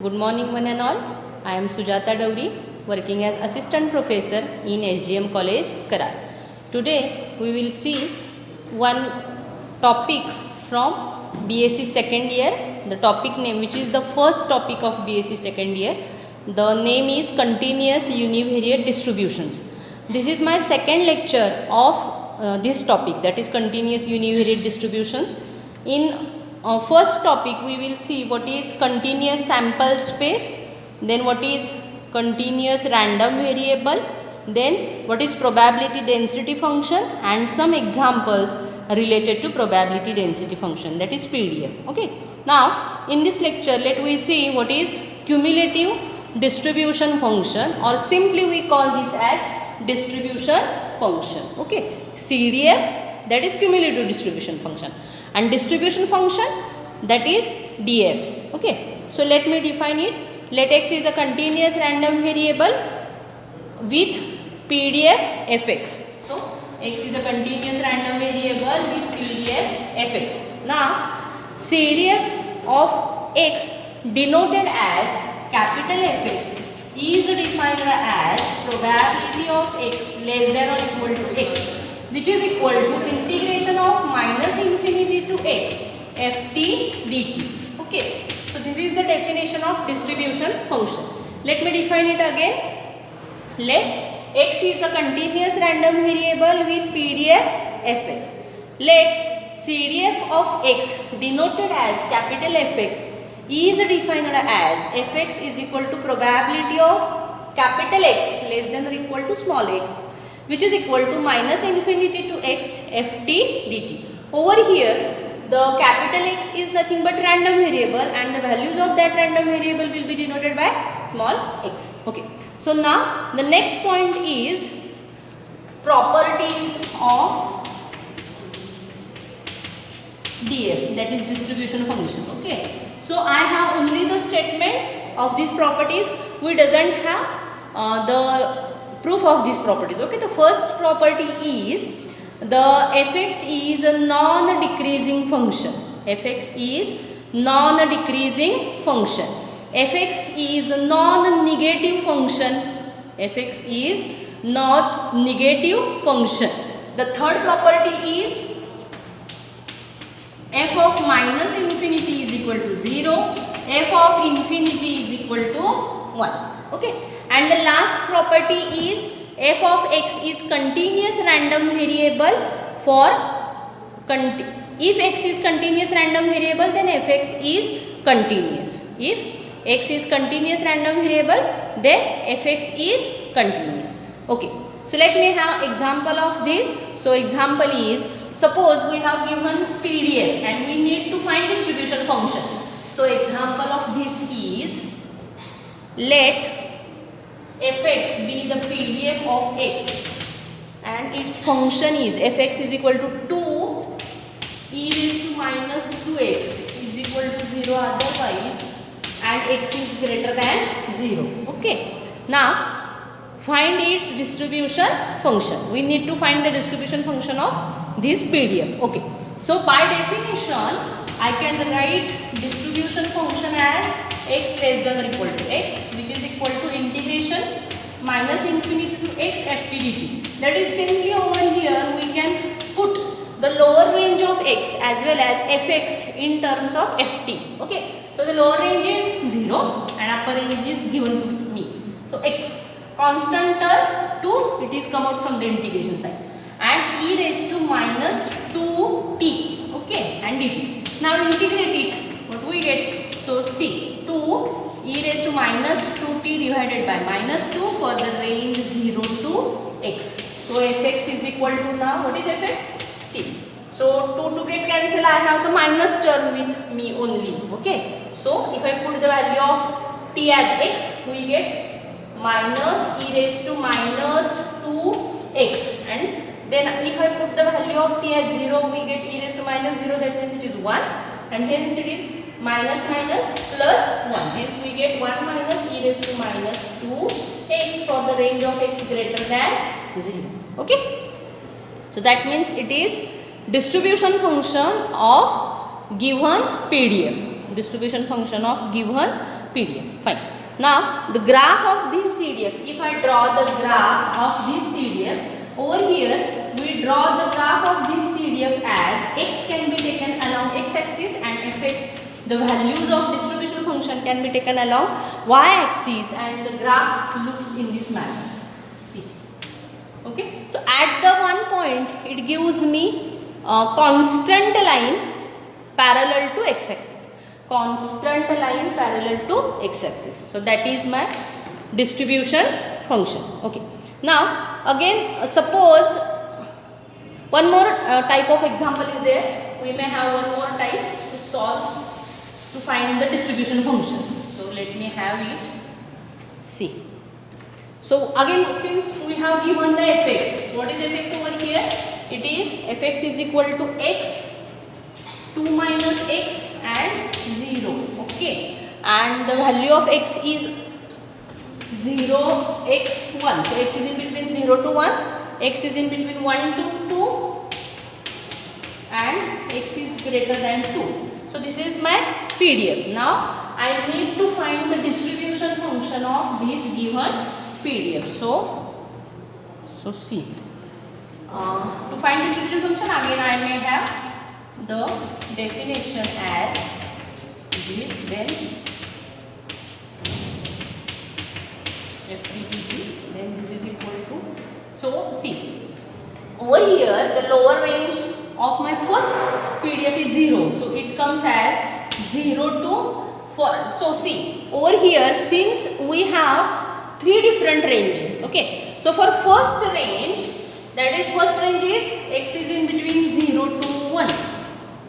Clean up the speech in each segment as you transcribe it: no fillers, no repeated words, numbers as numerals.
Good morning one and all. I am Sujata Dowri, working as Assistant Professor in SGM College, Karat. Today we will see one topic from BSc second year. The topic name, which is the first topic of BSc second year. The name is Continuous Univariate Distributions. This is my second lecture of this topic, that is Continuous Univariate Distributions. In first topic we will see what is continuous sample space, then what is continuous random variable, then what is probability density function, and some examples related to probability density function, that is PDF. Okay. Now in this lecture let we see what is cumulative distribution function, or simply we call this as distribution function. Okay. CDF, that is cumulative distribution function, and distribution function, that is DF. Okay. So let me define it. Let x is a continuous random variable with PDF fx. So x is a continuous random variable with PDF fx. Now CDF of x denoted as capital Fx is defined as probability of x less than or equal to x, which is equal to integration of minus infinity to x ft dt. Okay. So this is the definition of distribution function. Let me define it again. Let x is a continuous random variable with PDF fx. Let CDF of x denoted as capital Fx is defined as fx is equal to probability of capital X less than or equal to small x, which is equal to minus infinity to x ft dt. Over here the capital X is nothing but random variable, and the values of that random variable will be denoted by small x. Okay. So now the next point is properties of DF, that is distribution function. Okay. So I have only the statements of these properties. We doesn't have the proof of these properties. Okay. The first property is the fx is a non-decreasing function. Fx is non-decreasing function. Fx is a non-negative function. Fx is not negative function. The third property is f of minus infinity is equal to 0. F of infinity is equal to 1. Okay. And the last property is f of x is continuous random variable for if x is continuous random variable, then fx is continuous. If x is continuous random variable, then fx is continuous. Okay. So let me have example of this. So example is, suppose we have given PDF and we need to find distribution function. So example of this is, let fx be the PDF of x and its function is fx is equal to 2 e raised to minus 2x is equal to 0 otherwise, and x is greater than 0. Okay. Now find its distribution function. We need to find the distribution function of this PDF. Okay. So by definition I can write distribution function as x less than or equal to x, which is equal to integration minus infinity to x ft dt. That is simply over here we can put the lower range of x as well as fx in terms of ft. Okay. So the lower range is 0 and upper range is given to me. So x constant term 2, it is come out from the integration side, and e raised to minus 2t. Okay. And dt. Now integrate it. What we get? So see, 2 e raised to minus 2t divided by minus 2 for the range 0 to x. So fx is equal to, now what is fx? C. So 2 to get cancel, I have the minus term with me only. Okay. So if I put the value of t as x, we get minus e raised to minus 2x, and then if I put the value of t as 0, we get e raised to minus 0, that means it is 1, and hence it is minus minus plus 1. Hence we get 1 minus e raised to minus 2x for the range of x greater than 0. Okay. So that means it is distribution function of given PDF. Distribution function of given PDF. Fine. Now the graph of this CDF, if I draw the graph of this CDF, over here we draw the graph of this CDF as x can be taken along x-axis and fx, the values of distribution function can be taken along y-axis, and the graph looks in this manner. See. Okay. So at the one point it gives me a constant line parallel to x-axis. Constant line parallel to x-axis. So that is my distribution function. Okay. Now again suppose one more type of example is there. We may have one more type to solve to find the distribution function. So let me have it. See. So again, since we have given the fx, what is fx over here? It is fx is equal to x, 2 minus x and 0. Okay. And the value of x is 0, x, 1. So x is in between 0 to 1, x is in between 1 to 2, and x is greater than 2. So this is my PDF. Now I need to find the distribution function of this given PDF. So see. To find distribution function, again I may have the definition as this, then FDTT, then this is equal to. So see, over here the lower range of my first PDF is 0. So it comes as 0 to 4. So see, over here since we have 3 different ranges. Okay. So for first range, that is first range is x is in between 0 to 1.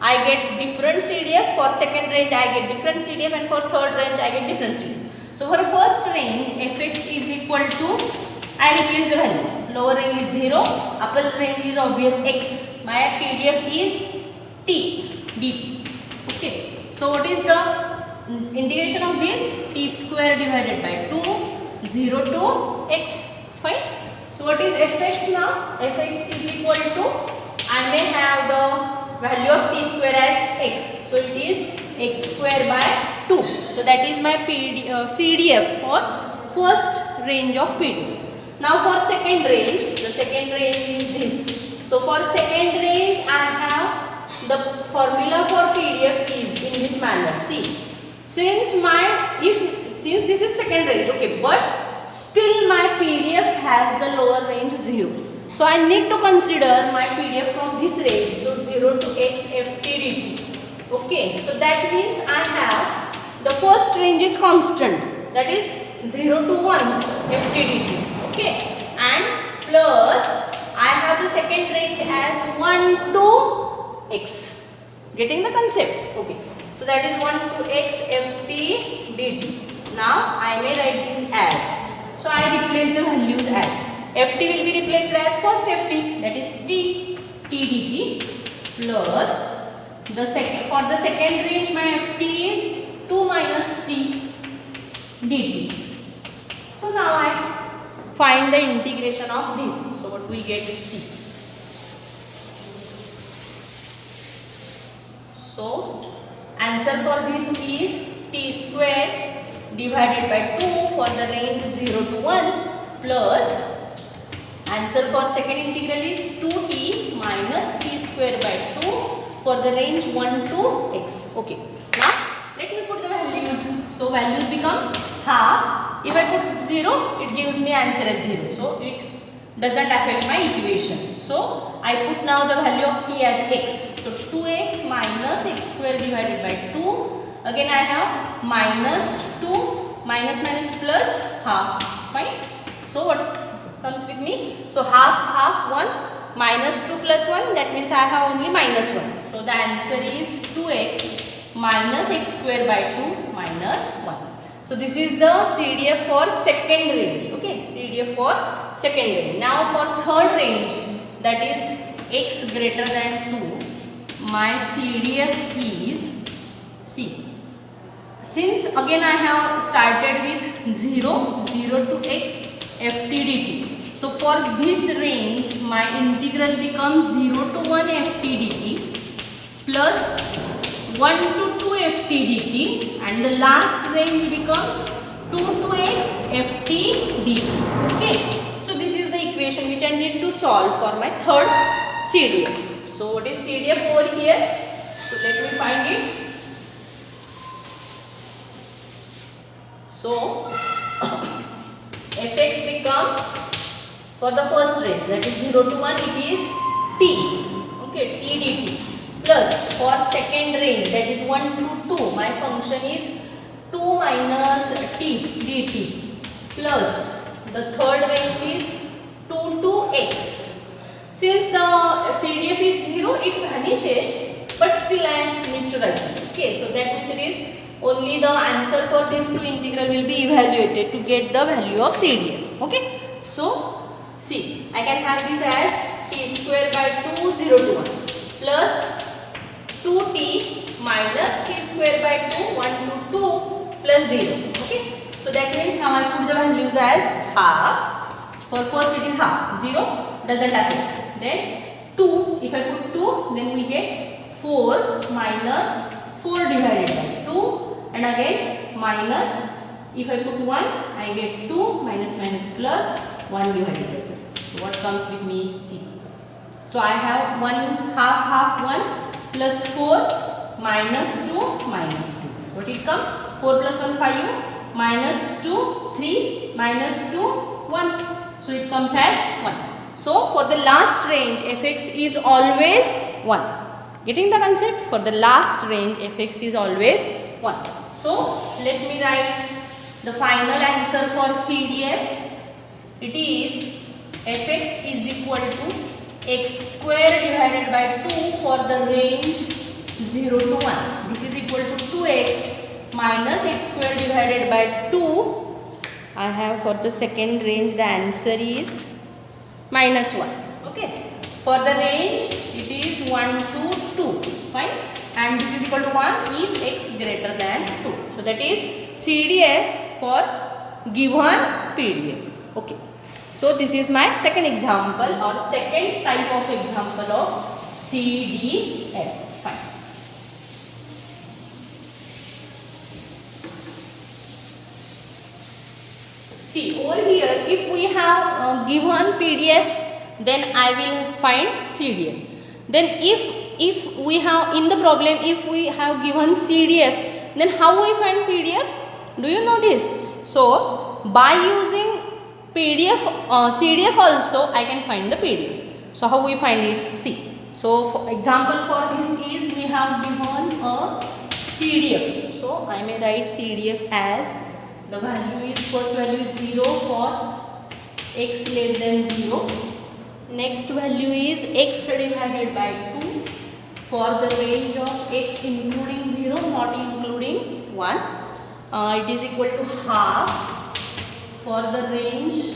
I get different CDF. For second range I get different CDF, and for third range I get different CDF. So for first range fx is equal to, I replace the value. Lower range is 0, upper range is obvious x. My PDF is t dt. Okay. So what is the integration of this? T square divided by 2, 0 to x. Fine. So what is fx now? Fx is equal to, I may have the value of t square as x. So it is x square by 2. So that is my CDF for first range of PDF. Now for second range, the second range is this. So for second range I have the formula for PDF is in this manner. See, since this is second range, okay, but still my PDF has the lower range 0. So I need to consider my PDF from this range. So 0 to x ft dt. Okay. So that means I have the first range is constant. That is 0 to 1 ft dt. Okay. And plus I have the second range as 1 to x. Getting the concept? Okay. So that is 1 to x ft dt. Now I may write this as. So I replace the values as. ft will be replaced as first ft, that is t dt, plus the second, for the second range my ft is 2 minus t dt. So now I find the integration of this. So what we get is c. So answer for this is t square divided by 2 for the range 0 to 1, plus answer for second integral is 2t minus t square by 2 for the range 1 to x. Okay. Now let me put the values. So values becomes half. If I put 0, it gives me answer as 0. So it doesn't affect my equation. So I put now the value of t as x. So 2x minus x square divided by 2. Again I have minus 2, minus minus plus half. Fine. So what comes with me? So half 1, minus 2 plus 1, that means I have only minus 1. So the answer is 2x minus x square by 2 minus 1. So this is the CDF for second range. Okay, CDF for second range. Now for third range, that is x greater than 2, my CDF is, see, since again I have started with 0 to x ft dt. So for this range my integral becomes 0 to 1 ft dt plus 1 to 2 ft dt, and the last range becomes 2 to x ft dt. Okay, so this is the equation which I need to solve for my third CDF. So what is CDF over here? So let me find it. So fx becomes, for the first range, that is 0 to 1, it is t, okay, t dt, plus for second range, that is 1 to 2, my function is 2 minus t dt, plus the third range is 2 to x. Since the CDF is 0, it vanishes, but still I need to write it. Okay, so that means it is only the answer for this two integral will be evaluated to get the value of CDF. Okay, so see, I can have this as t square by 2 0 to 1 plus 2t minus t square by 2 1 to 2 plus 0. Okay, so that means now I put the values as half. For first it is half, 0 doesn't happen. Then 2, if I put 2, then we get 4 minus 4 divided by 2, and again minus, if I put 1, I get 2 minus minus plus 1 divided by 2. So what comes with me? See. So I have 1 half 1 plus 4 minus 2 minus 2. What it comes? 4 plus 1 5, minus 2 3 minus 2 1. So it comes as 1. So for the last range, fx is always 1. Getting the concept? For the last range, fx is always 1. So let me write the final answer for CDF. It is fx is equal to x square divided by 2 for the range 0 to 1. This is equal to 2x minus x square divided by 2. I have for the second range, the answer is minus 1. Okay, for the range it is 1 to 2. Fine, and this is equal to 1 if x greater than 2. So that is CDF for given PDF. Okay, so this is my second example or second type of example of CDF. Fine. See, over here, if we have given PDF, then I will find CDF. Then if we have in the problem, if we have given CDF, then how we find PDF? Do you know this? So by using PDF, CDF also I can find the PDF. So how we find it? See. So for example for this is, we have given a CDF. So I may write CDF as, the value is, first value is 0 for x less than 0. Next value is x divided by 2 for the range of x including 0 not including 1. It is equal to half for the range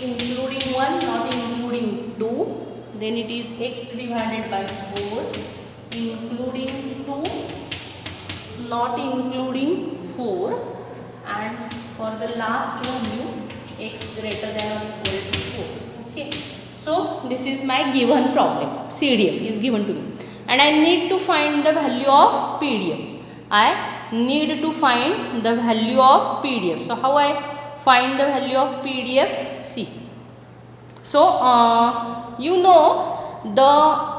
including 1 not including 2. Then it is x divided by 4 including 2 not including 4, and for the last value x greater than or equal to 4. Okay, so this is my given problem. CDF is given to me and I need to find the value of PDF. I need to find the value of PDF. So how I find the value of PDF? See, so you know, the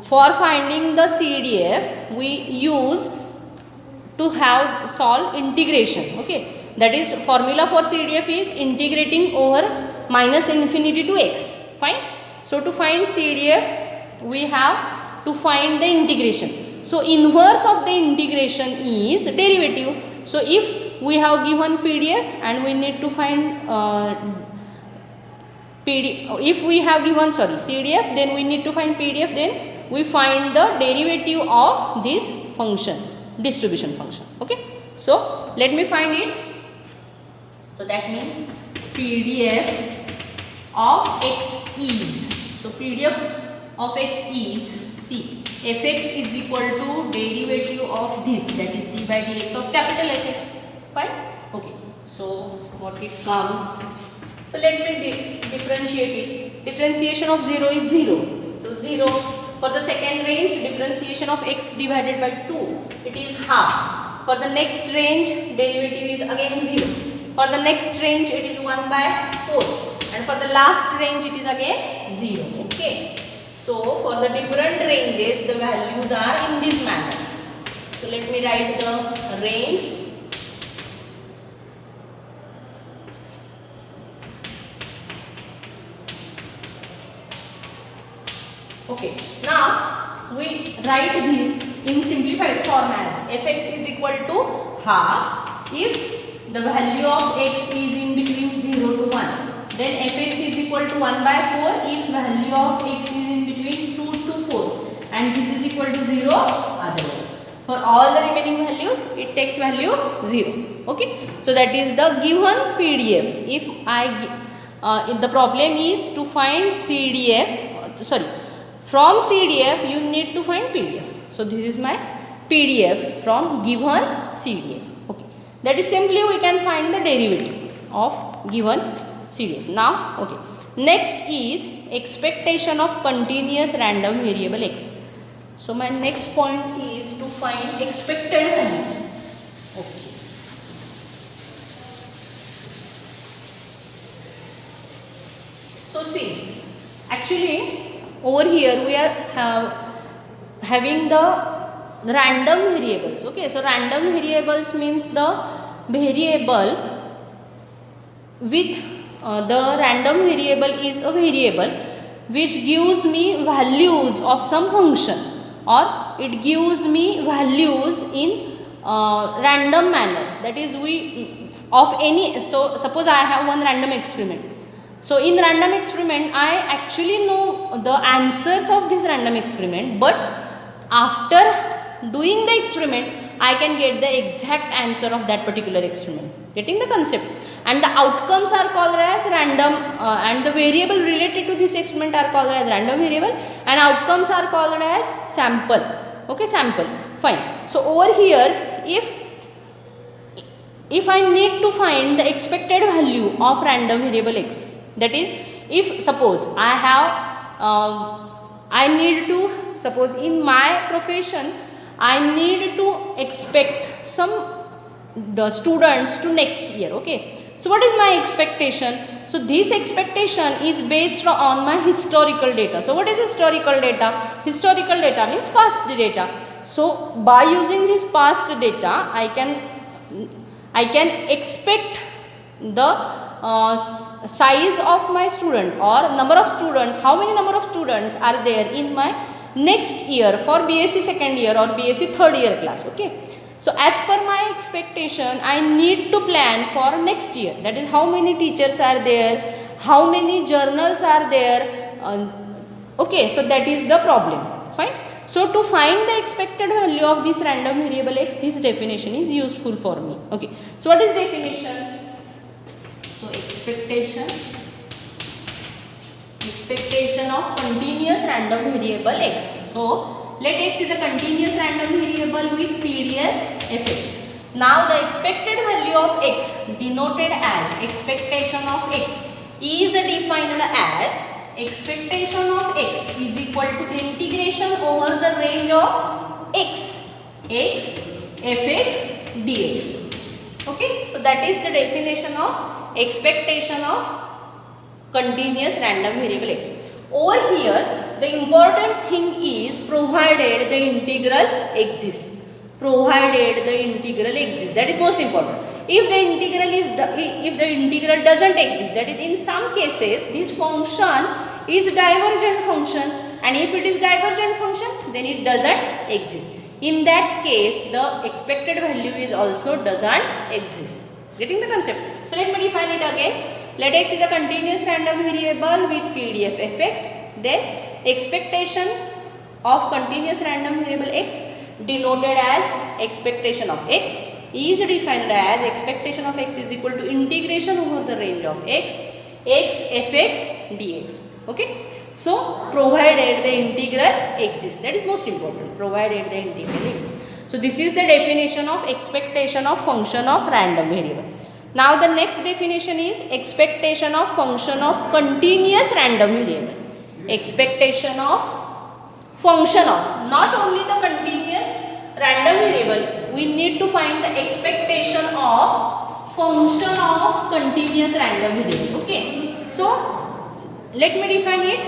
for finding the CDF we use to have solve integration. Okay, that is formula for CDF is integrating over minus infinity to x. Fine. So to find CDF we have to find the integration. So inverse of the integration is derivative. So if we have given PDF and we need to find if we have given CDF, then we need to find PDF, then we find the derivative of this function, distribution function. Okay, so let me find it. So that means PDF of x is, so PDF of x is, see, fx is equal to derivative of this, that is d by dx of capital Fx. Fine. Okay, so what it comes, so let me differentiate it. Differentiation of 0 is 0. So 0 For the second range, differentiation of x divided by 2, it is half. For the next range, derivative is again 0. For the next range, it is 1 by 4. And for the last range, it is again 0. Okay. So for the different ranges, the values are in this manner. So let me write the range. Okay, now we write this in simplified form as fx is equal to half if the value of x is in between 0 to 1. Then fx is equal to 1 by 4 if value of x is in between 2 to 4. And this is equal to 0 otherwise. For all the remaining values, it takes value 0. Okay, so that is the given PDF. If the problem is to find CDF, from CDF you need to find PDF. So this is my PDF from given CDF. Okay, that is simply we can find the derivative of given CDF. Now, okay, next is expectation of continuous random variable x. So my next point is to find expected value. Okay. So see, actually over here we are having the random variables. Okay, so random variables means the variable with the random variable is a variable which gives me values of some function, or it gives me values in random manner. That is, of any. So suppose I have one random experiment. So in random experiment, I actually know the answers of this random experiment, but after doing the experiment, I can get the exact answer of that particular experiment. Getting the concept? And the outcomes are called as random, and the variable related to this experiment are called as random variable, and outcomes are called as sample. Okay, sample. Fine. So over here, if I need to find the expected value of random variable x, that is, if suppose I need to, suppose in my profession, I need to expect some the students to next year. Okay, so what is my expectation? So this expectation is based on my historical data. So what is historical data? Historical data means past data. So by using this past data, I can expect the size of my student or number of students, how many number of students are there in my next year for BSc second year or BSc third year class. Okay, so as per my expectation, I need to plan for next year. That is, how many teachers are there, how many journals are there. Okay, so that is the problem. Fine. So to find the expected value of this random variable x, this definition is useful for me. Okay, so what is definition? So expectation of continuous random variable x. So let x is a continuous random variable with PDF fx. Now the expected value of x denoted as expectation of x is defined as expectation of x is equal to integration over the range of x fx dx. Okay, so that is the definition of expectation of continuous random variable x. Over here, the important thing is provided the integral exists. Provided the integral exists. That is most important. If the integral doesn't exist, that is, in some cases this function is divergent function, and if it is divergent function, then it doesn't exist. In that case, the expected value is also doesn't exist. Getting the concept? So let me define it again. Let x is a continuous random variable with PDF fx. Then expectation of continuous random variable x denoted as expectation of x is defined as expectation of x is equal to integration over the range of x fx dx. Okay. So provided the integral exists. That is most important. Provided the integral exists. So this is the definition of expectation of function of random variable. Now the next definition is expectation of function of continuous random variable. Expectation of function of, not only the continuous random variable, we need to find the expectation of function of continuous random variable. Okay, so let me define it.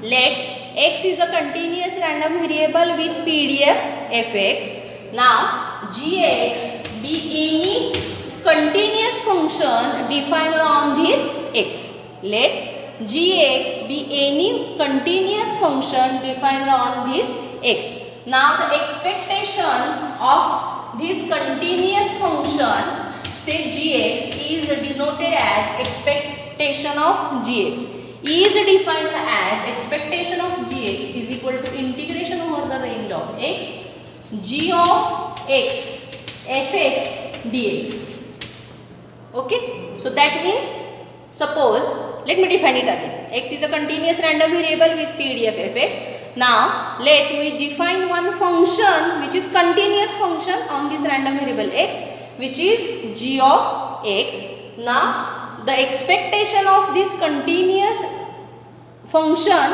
Let x is a continuous random variable with PDF fx. Now gx be any continuous function defined on this x. Let gx be any continuous function defined on this x. Now the expectation of this continuous function, say gx, is denoted as expectation of gx, is defined as expectation of gx is equal to integration over the range of x, g of x fx dx. Okay, so that means, suppose, let me define it again. X is a continuous random variable with PDF fx. Now let we define one function which is continuous function on this random variable x, which is g of x. Now the expectation of this continuous function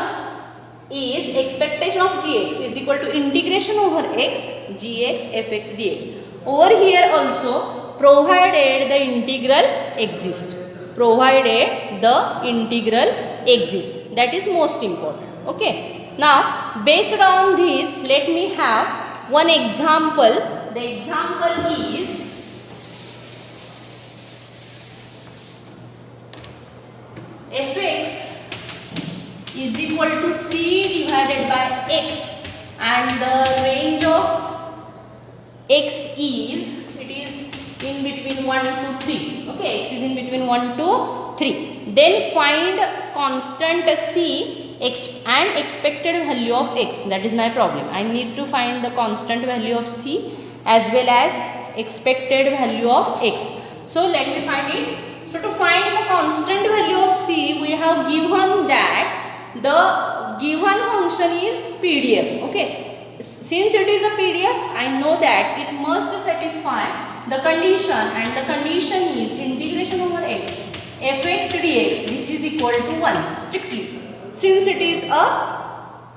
is expectation of gx is equal to integration over x, gx fx dx. Over here also, provided the integral exists. Provided the integral exists. That is most important. Okay. Now, based on this, let me have one example. The example is fx is equal to c divided by x, and the range of x is, it is in between 1 to 3. Okay, x is in between 1 to 3. Then find constant c and expected value of x. That is my problem. I need to find the constant value of c as well as expected value of x. So let me find it. So to find the constant value of c, we have given that the given function is PDF. Okay, since it is a PDF, I know that it must satisfy the condition, and the condition is integration over x fx dx. This is equal to 1 strictly, since it is a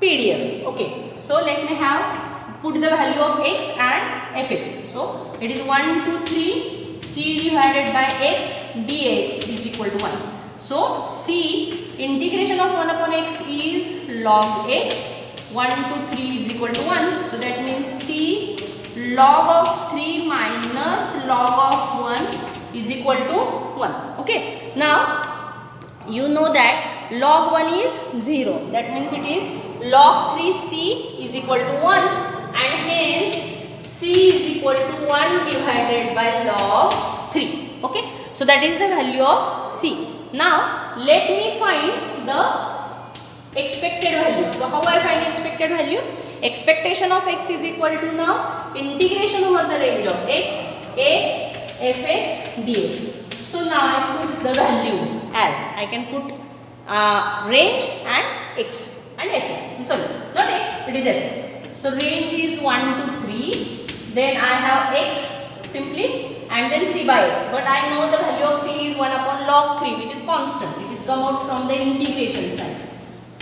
PDF. Okay, so let me have put the value of x and fx. So it is 1 to 3 c divided by x dx is equal to 1. So c integration of 1 upon x is log x. 1 to 3 is equal to 1. So that means c log of 3 minus log of 1 is equal to 1. Okay. Now you know that log 1 is 0. That means it is log 3c is equal to 1, and hence c is equal to 1 divided by log 3. Okay. So that is the value of c. Now let me find the expected value. So how I find expected value? Expectation of x is equal to now integration over the range of x fx dx. So now I put the values as I can put range and x and fx. Sorry, not x, it is fx. So range is 1 to 3. Then I have x simply, and then c by x. But I know the value of c is 1 upon log 3, which is constant. It is come out from the integration side.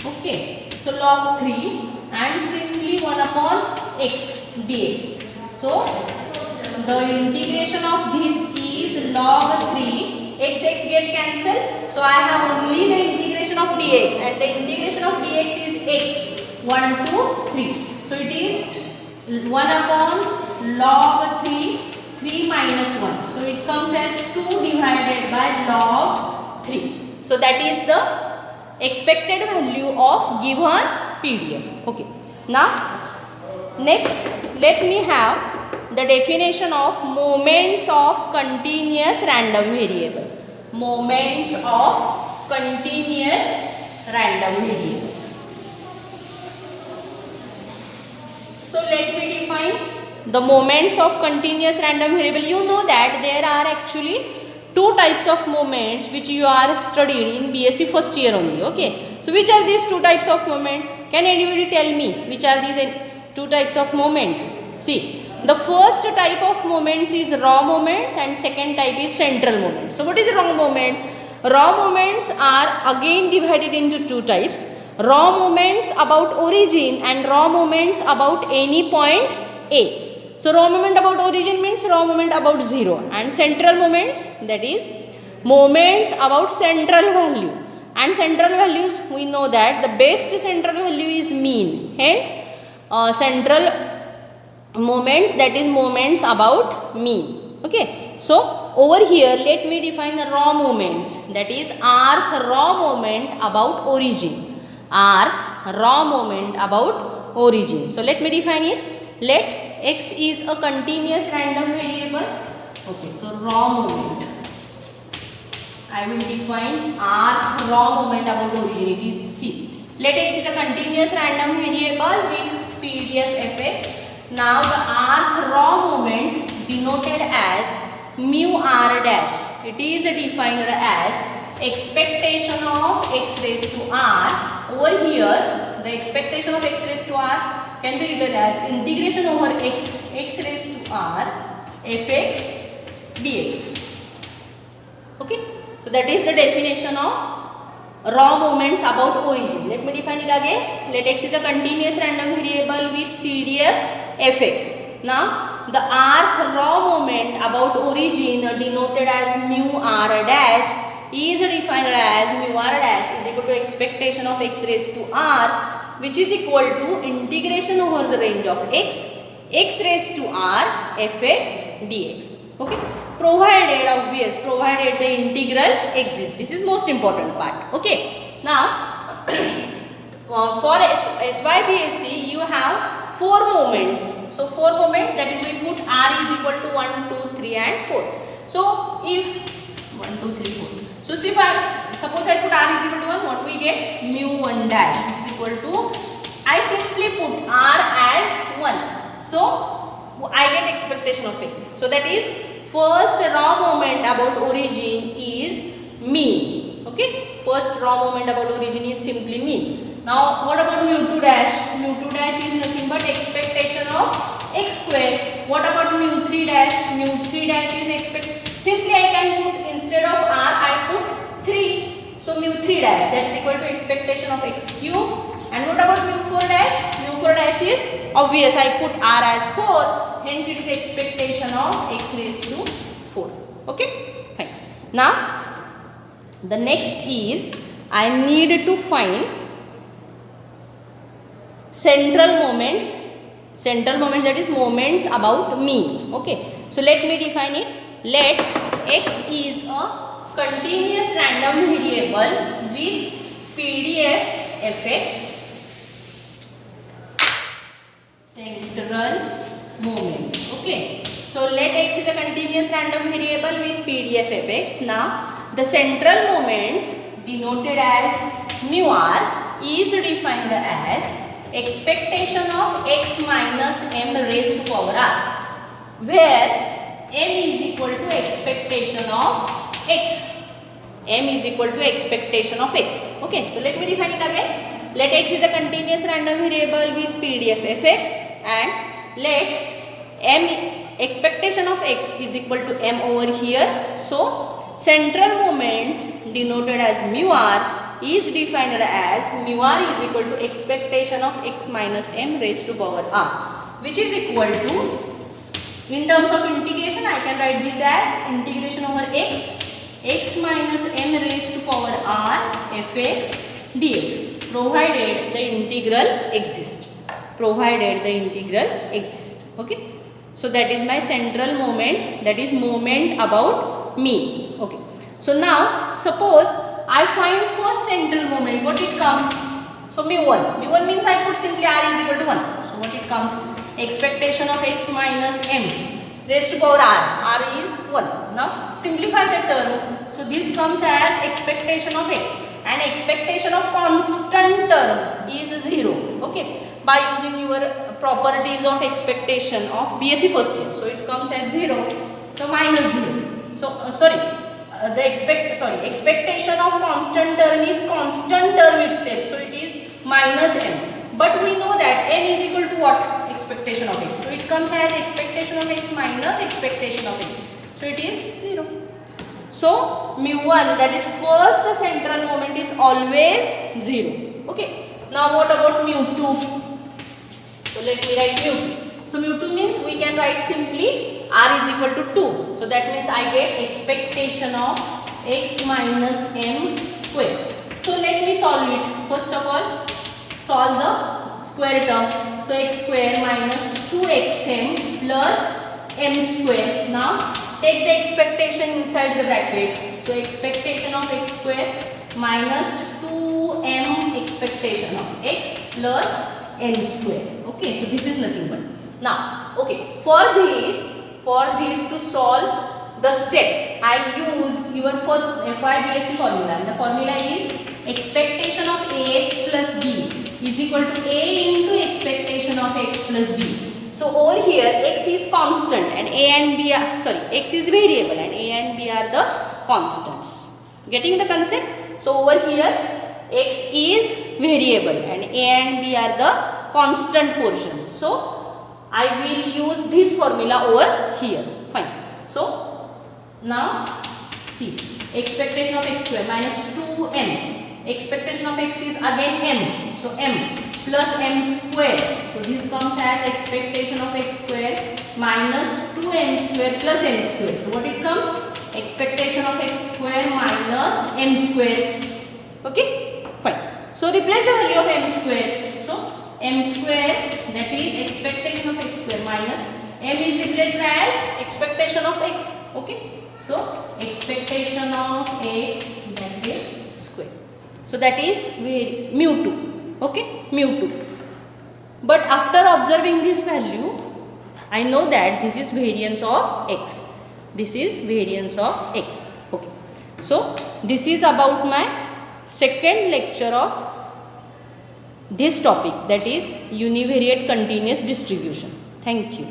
Okay, so log 3 and simply 1 upon x dx. So the integration of this is log 3, x get cancelled. So I have only the integration of dx, and the integration of dx is x 1 to 3. So it is 1 upon log 3 minus 1. So it comes as 2 divided by log 3. So that is the expected value of given PDF. Okay. Now next let me have the definition of moments of continuous random variable. Moments of continuous random variable. So let me define the moments of continuous random variable. You know that there are actually two types of moments which you are studying in BSc first year only. Okay. So which are these two types of moment? Can anybody tell me which are these two types of moment? See, the first type of moments is raw moments, and second type is central moments. So what is raw moments? Raw moments are again divided into two types. raw moments about origin and raw moments about any point A. So raw moment about origin means raw moment about 0, and central moments, that is moments about central value, and central values we know that the best central value is mean, hence central moments, that is moments about mean. Okay, so over here let me define the raw moments, that is rth raw moment about origin, rth raw moment about origin. So let me define it. Let x is a continuous random variable. Okay, so raw moment, I will define rth raw moment about origin. It is C. Let x is a continuous random variable with PDF fx. Now the rth raw moment denoted as mu r dash. It is defined as expectation of x raised to r. Over here the expectation of x raised to r can be written as integration over x raised to r fx dx. Okay, so that is the definition of raw moments about origin. Let me define it again. Let x is a continuous random variable with CDF fx. Now the rth raw moment about origin denoted as mu r dash is defined as mu r dash is equal to expectation of x raised to r, which is equal to integration over the range of x raised to r fx dx. Okay, provided the integral exists. This is most important part. Okay, now for SYBSC you have 4 moments. So 4 moments, that is we put r is equal to 1, 2, 3 and 4. So if 1, 2, 3, 4. So if suppose I put r is equal to 1, what we get? Mu 1 dash, which is equal to, I simply put r as 1. So I get expectation of x. So that is first raw moment about origin is mean. Okay, first raw moment about origin is simply mean. Now what about mu 2 dash? Mu 2 dash is nothing but expectation of x square. What about mu 3 dash? Mu 3 dash is simply I can put, instead of r I put 3. So mu 3 dash, that is equal to expectation of x cube. And what about mu 4 dash? Mu 4 dash is obvious, I put r as 4, hence it is expectation of x raised to 4. Okay, fine. Now the next is I need to find central moments, that is moments about mean. Okay, so let me define it. Let x is a continuous random variable with PDF fx, central moments. Okay, so let x is a continuous random variable with PDF fx. Now the central moments denoted as mu r is defined as expectation of x minus m raised to power r, where m is equal to expectation of x. M is equal to expectation of x. Okay, so let me define it again. Let x is a continuous random variable with PDF fx, and let m expectation of x is equal to m over here. So central moments denoted as mu r is defined as mu r is equal to expectation of x minus m raised to power r, which is equal to, in terms of integration I can write this as integration over x minus m raised to power r fx dx, provided the integral exists. Okay, so that is my central moment, that is moment about mean. Okay, so now suppose I find first central moment, what it comes? So mu 1 means I put simply r is equal to 1. So what it comes? Expectation of x minus m raised to power r is 1. Now simplify the term. So this comes as expectation of x, and expectation of constant term is 0. Okay, by using your properties of expectation of BSc first year. So it comes as 0. So minus 0. So expectation of constant term is constant term itself, so it is minus m. But we know that m is equal to what? Expectation of x. So it comes as expectation of x minus expectation of x. So it is 0. So mu 1, that is first central moment, is always 0. Okay. Now what about mu2? So let me write mu2. So mu2 means we can write simply r is equal to 2. So that means I get expectation of x minus m square. So let me solve it. First of all, solve the square term. So x square minus 2xm plus m square. Now take the expectation inside the bracket. So expectation of x square minus 2m expectation of x plus n square. Okay, so this is nothing but. Now, okay, for this to solve the step, I use your first FIBSC formula, and the formula is expectation of ax plus b is equal to a into expectation of x plus b. So over here x is constant and a and b are, sorry, x is variable and a and b are the constants. Getting the concept? So over here x is variable and a and b are the constant portions. So I will use this formula over here. Fine. So now see, expectation of x square minus 2m. Expectation of x is again m. So m plus m square. So this comes as expectation of x square minus 2m square plus m square. So what it comes? Expectation of x square minus m square. Okay? Fine. So replace the value of m square. So m square, that is expectation of x square minus m is replaced as expectation of x. Okay? So expectation of x, that is square. So that is mu2. Okay, mu2. But after observing this value, I know that this is variance of x. This is variance of x. Okay. So this is about my second lecture of this topic, that is univariate continuous distribution. Thank you.